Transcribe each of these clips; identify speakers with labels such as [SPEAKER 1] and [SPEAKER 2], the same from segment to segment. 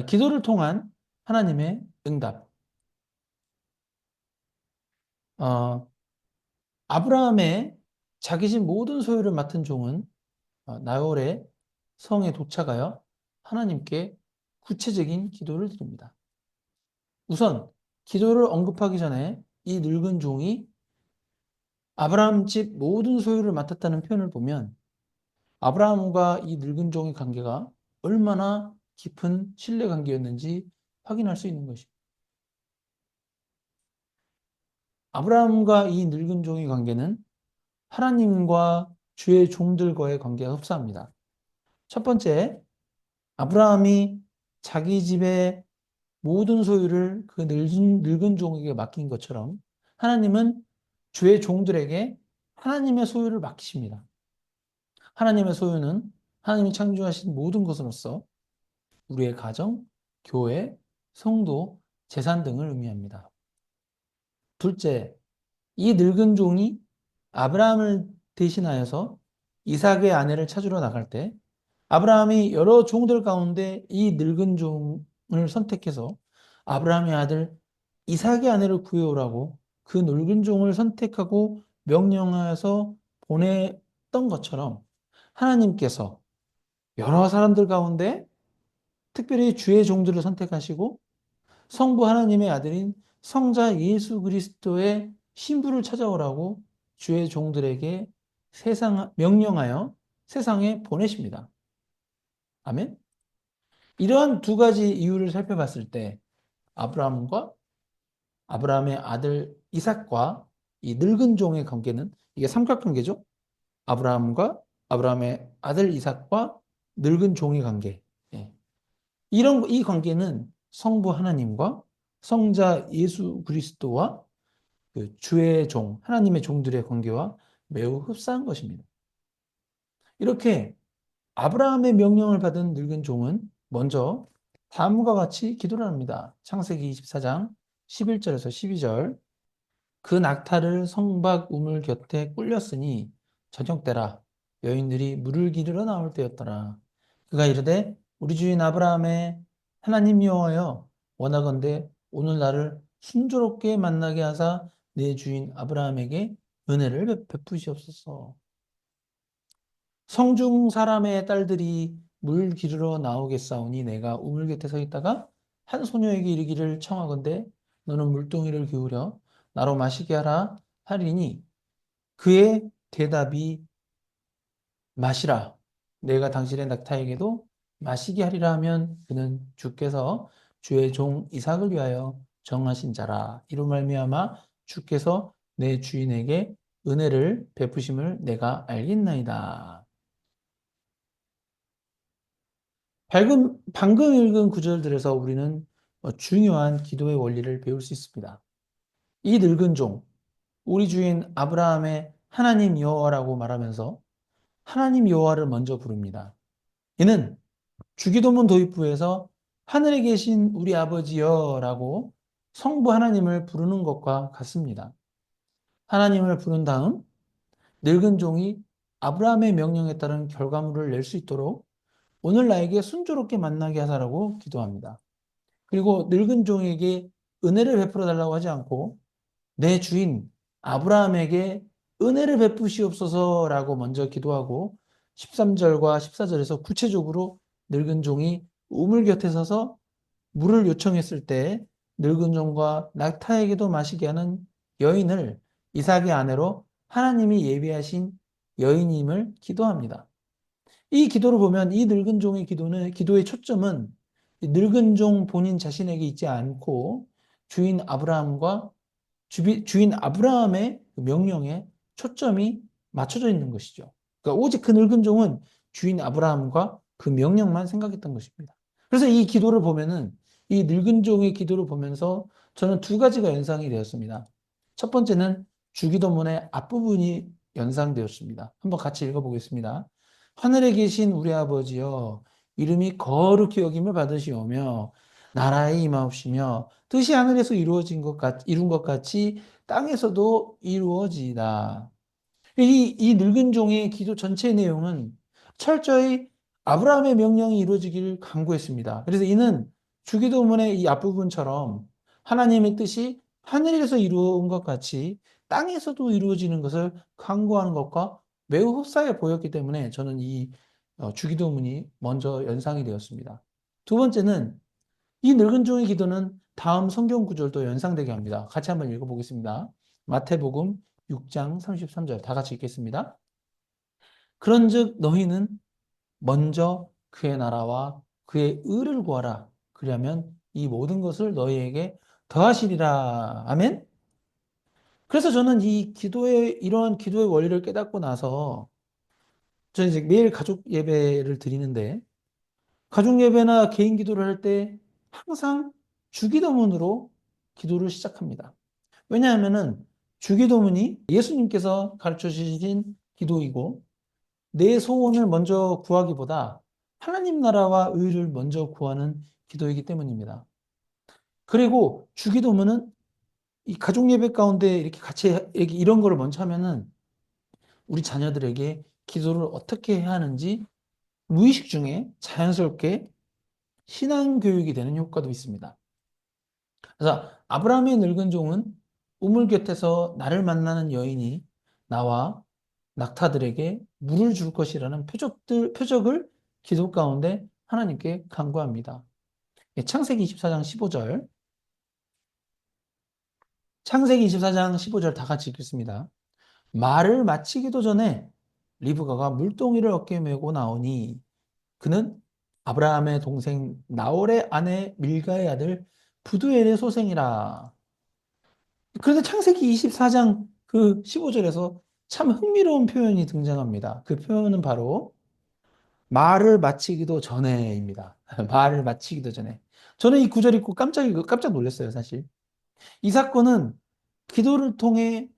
[SPEAKER 1] 기도를 통한 하나님의 응답. 어, 아브라함의 자기 집 모든 소유를 맡은 종은 나홀의 성에 도착하여 하나님께 구체적인 기도를 드립니다. 우선 기도를 언급하기 전에 이 늙은 종이 아브라함 집 모든 소유를 맡았다는 표현을 보면 아브라함과 이 늙은 종의 관계가 얼마나 깊은 신뢰 관계였는지 확인할 수 있는 것입니다. 아브라함과 이 늙은 종의 관계는 하나님과 주의 종들과의 관계가 흡사합니다. 첫 번째, 아브라함이 자기 집의 모든 소유를 그 늙은 종에게 맡긴 것처럼 하나님은 주의 종들에게 하나님의 소유를 맡기십니다. 하나님의 소유는 하나님이 창조하신 모든 것으로서 우리의 가정, 교회, 성도, 재산 등을 의미합니다. 둘째, 이 늙은 종이 아브라함을 대신하여서 이삭의 아내를 찾으러 나갈 때 아브라함이 여러 종들 가운데 이 늙은 종을 선택해서 아브라함의 아들 이삭의 아내를 구해오라고 그 늙은 종을 선택하고 명령하여서 보냈던 것처럼 하나님께서 여러 사람들 가운데 특별히 주의 종들을 선택하시고 성부 하나님의 아들인 성자 예수 그리스도의 신부를 찾아오라고 주의 종들에게 명령하여 세상에 보내십니다. 아멘. 이러한 두 가지 이유를 살펴봤을 때 아브라함과 아브라함의 아들 이삭과 이 늙은 종의 관계는 이게 삼각관계죠. 아브라함과 아브라함의 아들 이삭과 늙은 종의 관계. 예. 이 관계는 성부 하나님과 성자 예수 그리스도와 그 주의 종, 하나님의 종들의 관계와 매우 흡사한 것입니다. 이렇게 아브라함의 명령을 받은 늙은 종은 먼저 다음과 같이 기도를 합니다. 창세기 24장 11절에서 12절. 그 낙타를 성박 우물 곁에 꿀렸으니 저녁 때라 여인들이 물을 기르러 나올 때였더라. 그가 이르되 우리 주인 아브라함의 하나님 여호와여 원하건대 오늘 나를 순조롭게 만나게 하사 내 주인 아브라함에게 은혜를 베푸시옵소서. 성중 사람의 딸들이 물 기르러 나오겠사오니 내가 우물 곁에 서 있다가 한 소녀에게 이르기를 청하건대 너는 물동이를 기울여 나로 마시게 하라 하리니 그의 대답이 마시라 내가 당신의 낙타에게도 마시게 하리라 하면 그는 주께서 주의 종 이삭을 위하여 정하신 자라 이로 말미암아 주께서 내 주인에게 은혜를 베푸심을 내가 알겠나이다. 방금 읽은 구절들에서 우리는 중요한 기도의 원리를 배울 수 있습니다. 이 늙은 종, 우리 주인 아브라함의 하나님 여호와라고 말하면서 하나님 여호와를 먼저 부릅니다. 이는 주기도문 도입부에서 하늘에 계신 우리 아버지여라고 성부 하나님을 부르는 것과 같습니다. 하나님을 부른 다음 늙은 종이 아브라함의 명령에 따른 결과물을 낼 수 있도록 오늘 나에게 순조롭게 만나게 하사라고 기도합니다. 그리고 늙은 종에게 은혜를 베풀어 달라고 하지 않고 내 주인 아브라함에게 은혜를 베푸시옵소서라고 먼저 기도하고 13절과 14절에서 구체적으로 늙은 종이 우물 곁에 서서 물을 요청했을 때 늙은 종과 낙타에게도 마시게 하는 여인을 이삭의 아내로 하나님이 예비하신 여인임을 기도합니다. 이 기도를 보면 이 늙은 종의 기도의 초점은 늙은 종 본인 자신에게 있지 않고 주인 아브라함과 주인 아브라함의 그 명령에 초점이 맞춰져 있는 것이죠. 그러니까 오직 그 늙은 종은 주인 아브라함과 그 명령만 생각했던 것입니다. 그래서 이 기도를 보면은 이 늙은 종의 기도를 보면서 저는 두 가지가 연상이 되었습니다. 첫 번째는 주기도문의 앞부분이 연상되었습니다. 한번 같이 읽어보겠습니다. 하늘에 계신 우리 아버지여 이름이 거룩히 여김을 받으시오며 나라에 임하옵시며 뜻이 하늘에서 이룬 것 같이 땅에서도 이루어지이다. 이 늙은 종의 기도 전체 내용은 철저히 아브라함의 명령이 이루어지길 간구했습니다. 그래서 이는 주기도문의 이 앞부분처럼 하나님의 뜻이 하늘에서 이루어온 것 같이 땅에서도 이루어지는 것을 간구하는 것과 매우 흡사해 보였기 때문에 저는 이 주기도문이 먼저 연상이 되었습니다. 두 번째는 이 늙은 종의 기도는 다음 성경 구절도 연상되게 합니다. 같이 한번 읽어보겠습니다. 마태복음 6장 33절 다 같이 읽겠습니다. 그런즉 너희는 먼저 그의 나라와 그의 의를 구하라. 그리하면 이 모든 것을 너희에게 더하시리라. 아멘? 그래서 저는 이러한 기도의 원리를 깨닫고 나서 저는 이제 매일 가족 예배를 드리는데 가족 예배나 개인 기도를 할 때 항상 주기도문으로 기도를 시작합니다. 왜냐하면은 주기도문이 예수님께서 가르쳐 주신 기도이고 내 소원을 먼저 구하기보다 하나님 나라와 의를 먼저 구하는 기도이기 때문입니다. 그리고 주기도문은 이 가족 예배 가운데 이렇게 같이 이런 거를 먼저 하면은 우리 자녀들에게 기도를 어떻게 해야 하는지 무의식 중에 자연스럽게 신앙 교육이 되는 효과도 있습니다. 그래서 아브라함의 늙은 종은 우물 곁에서 나를 만나는 여인이 나와 낙타들에게 물을 줄 것이라는 표적을 기도 가운데 하나님께 간구합니다. 창세기 24장 15절. 창세기 24장 15절 다 같이 읽겠습니다. 말을 마치기도 전에 리브가가 물동이를 어깨에 메고 나오니 그는 아브라함의 동생 나홀의 아내 밀가의 아들 부두엘의 소생이라. 그런데 창세기 24장 그 15절에서 참 흥미로운 표현이 등장합니다. 그 표현은 바로 말을 마치기도 전에입니다. 말을 마치기도 전에. 저는 이 구절 읽고 깜짝 놀랐어요, 사실. 이 사건은 기도를 통해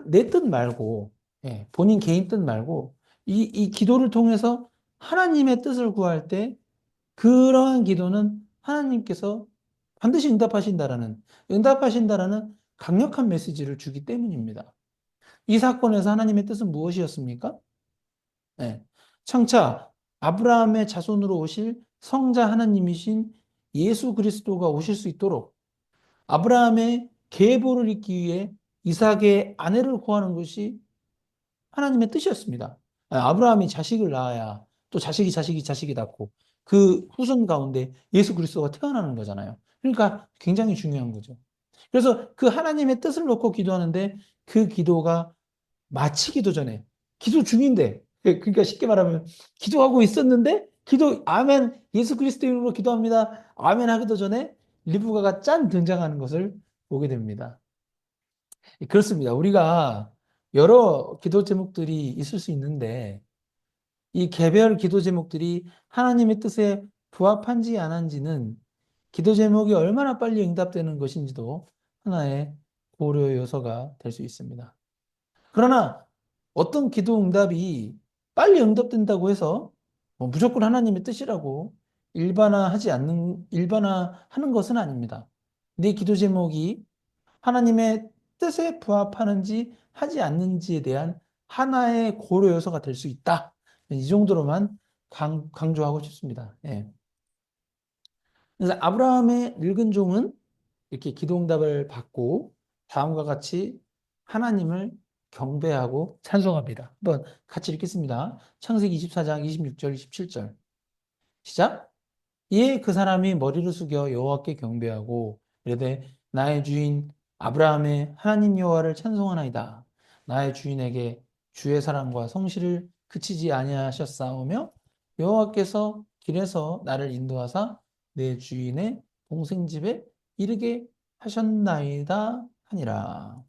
[SPEAKER 1] 내 뜻 말고, 예, 본인 개인 뜻 말고, 이 기도를 통해서 하나님의 뜻을 구할 때 그러한 기도는 하나님께서 반드시 응답하신다라는 강력한 메시지를 주기 때문입니다. 이 사건에서 하나님의 뜻은 무엇이었습니까? 네. 장차 아브라함의 자손으로 오실 성자 하나님이신 예수 그리스도가 오실 수 있도록 아브라함의 계보를 잇기 위해 이삭의 아내를 구하는 것이 하나님의 뜻이었습니다. 아브라함이 자식을 낳아야 또 자식이 낳고 그 후손 가운데 예수 그리스도가 태어나는 거잖아요. 그러니까 굉장히 중요한 거죠. 그래서 그 하나님의 뜻을 놓고 기도하는데 그 기도가 마치기도 전에 기도 중인데 그러니까 쉽게 말하면 기도하고 있었는데 아멘 예수 그리스도 이름으로 기도합니다. 아멘 하기도 전에 리브가가 짠 등장하는 것을 보게 됩니다. 그렇습니다. 우리가 여러 기도 제목들이 있을 수 있는데 이 개별 기도 제목들이 하나님의 뜻에 부합한지 안 한지는 기도 제목이 얼마나 빨리 응답되는 것인지도 하나의 고려 요소가 될 수 있습니다. 그러나 어떤 기도 응답이 빨리 응답된다고 해서 뭐 무조건 하나님의 뜻이라고 일반화하는 것은 아닙니다. 내 기도 제목이 하나님의 뜻에 부합하는지 하지 않는지에 대한 하나의 고려 요소가 될 수 있다. 이 정도로만 강조하고 싶습니다. 예. 그래서 아브라함의 늙은 종은 이렇게 기도응답을 받고 다음과 같이 하나님을 경배하고 찬송합니다. 한번 같이 읽겠습니다. 창세기 24장 26절, 27절. 시작. 이에 그 사람이 머리를 숙여 여호와께 경배하고 이르되 나의 주인 아브라함의 하나님 여호와를 찬송하나이다. 나의 주인에게 주의 사랑과 성실을 그치지 아니하셨사오며 여호와께서 길에서 나를 인도하사 내 주인의 동생 집에 이르게 하셨나이다 하니라.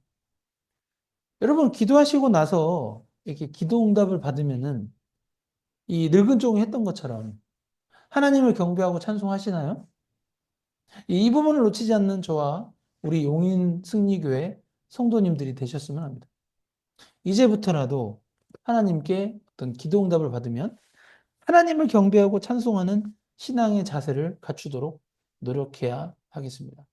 [SPEAKER 1] 여러분 기도하시고 나서 이렇게 기도 응답을 받으면은 이 늙은 종이 했던 것처럼 하나님을 경배하고 찬송하시나요? 이 부분을 놓치지 않는 저와 우리 용인 승리교회 성도님들이 되셨으면 합니다. 이제부터라도 하나님께 어떤 기도 응답을 받으면 하나님을 경배하고 찬송하는 신앙의 자세를 갖추도록 노력해야 하겠습니다.